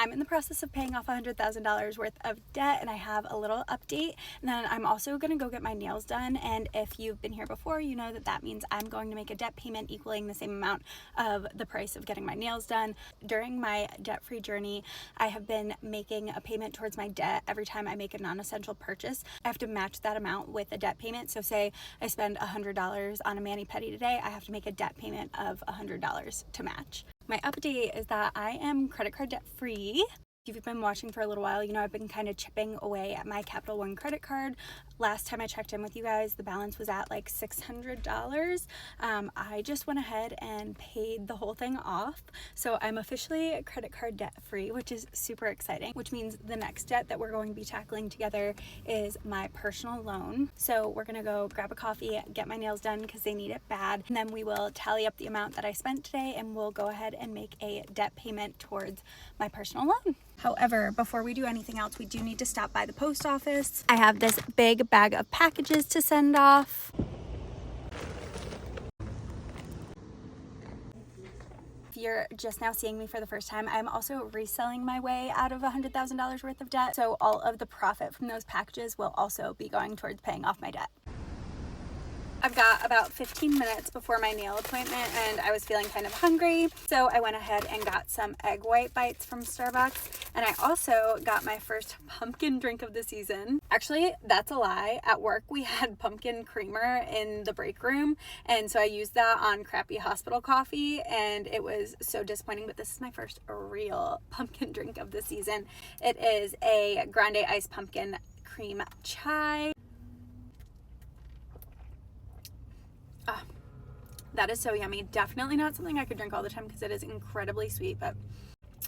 I'm in the process of paying off $100,000 worth of debt, and I have a little update. And then I'm also gonna go get my nails done, and if you've been here before, you know that that means I'm going to make a debt payment equaling the same amount of the price of getting my nails done. During my debt-free journey, I have been making a payment towards my debt every time I make a non-essential purchase. I have to match that amount with a debt payment. So say I spend $100 on a mani-pedi today, I have to make a debt payment of $100 to match. My update is that I am credit card debt free. If you've been watching for a little while, you know I've been kind of chipping away at my Capital One credit card. Last time I checked in with you guys, the balance was at like $600. I just went ahead and paid the whole thing off. So I'm officially credit card debt free, which is super exciting, which means the next debt that we're going to be tackling together is my personal loan. So we're gonna go grab a coffee, get my nails done because they need it bad. And then we will tally up the amount that I spent today, and we'll go ahead and make a debt payment towards my personal loan. However, before we do anything else, we do need to stop by the post office. I have this big bag of packages to send off. If you're just now seeing me for the first time, I'm also reselling my way out of $100,000 worth of debt. So all of the profit from those packages will also be going towards paying off my debt. I've got about 15 minutes before my nail appointment, and I was feeling kind of hungry, so I went ahead and got some egg white bites from Starbucks, and I also got my first pumpkin drink of the season. Actually, that's a lie. At work, we had pumpkin creamer in the break room, and so I used that on crappy hospital coffee, and it was so disappointing, but this is my first real pumpkin drink of the season. It is a grande iced pumpkin cream chai. Ah, that is so yummy. Definitely not something I could drink all the time because it is incredibly sweet, but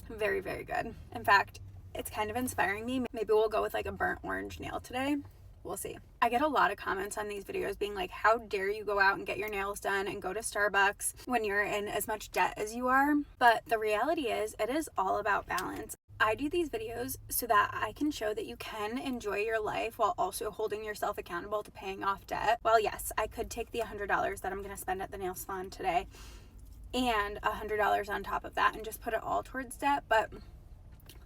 very, very good. In fact, it's kind of inspiring me. Maybe we'll go with like a burnt orange nail today. We'll see. I get a lot of comments on these videos being like, how dare you go out and get your nails done and go to Starbucks when you're in as much debt as you are? But the reality is, it is all about balance. I do these videos so that I can show that you can enjoy your life while also holding yourself accountable to paying off debt. Well, yes, I could take the $100 that I'm going to spend at the nail salon today and $100 on top of that and just put it all towards debt, but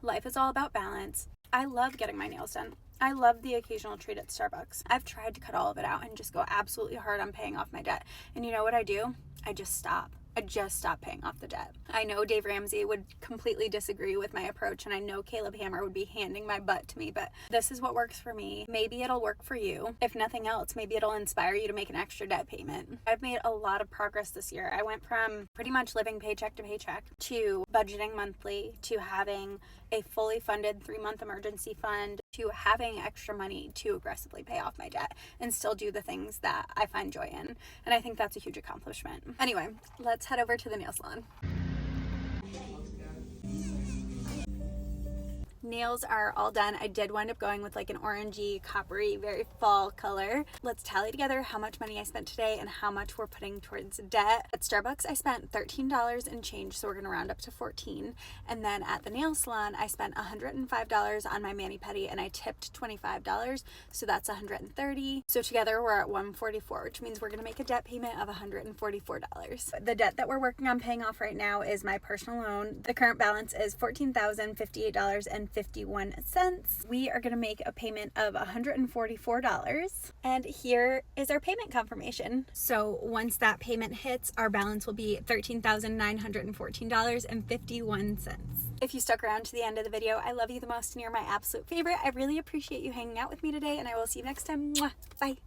life is all about balance. I love getting my nails done. I love the occasional treat at Starbucks. I've tried to cut all of it out and just go absolutely hard on paying off my debt. And you know what I do? I just stop. I just stopped paying off the debt. I know Dave Ramsey would completely disagree with my approach, and I know Caleb Hammer would be handing my butt to me, but this is what works for me. Maybe it'll work for you. If nothing else, maybe it'll inspire you to make an extra debt payment. I've made a lot of progress this year. I went from pretty much living paycheck to paycheck to budgeting monthly to having a fully funded 3-month emergency fund to having extra money to aggressively pay off my debt and still do the things that I find joy in. And I think that's a huge accomplishment. Anyway, let's head over to the nail salon. Nails are all done. I did wind up going with like an orangey, coppery, very fall color. Let's tally together how much money I spent today and how much we're putting towards debt. At Starbucks, I spent $13 and change, so we're gonna round up to 14. And then at the nail salon, I spent $105 on my mani-pedi and I tipped $25, so that's $130. So together we're at $144, which means we're gonna make a debt payment of $144. The debt that we're working on paying off right now is my personal loan. The current balance is $14,058.51. We are going to make a payment of $144, and here is our payment confirmation. So once that payment hits, our balance will be $13,914.51. If you stuck around to the end of the video, I love you the most and you're my absolute favorite. I really appreciate you hanging out with me today, and I will see you next time. Mwah. Bye.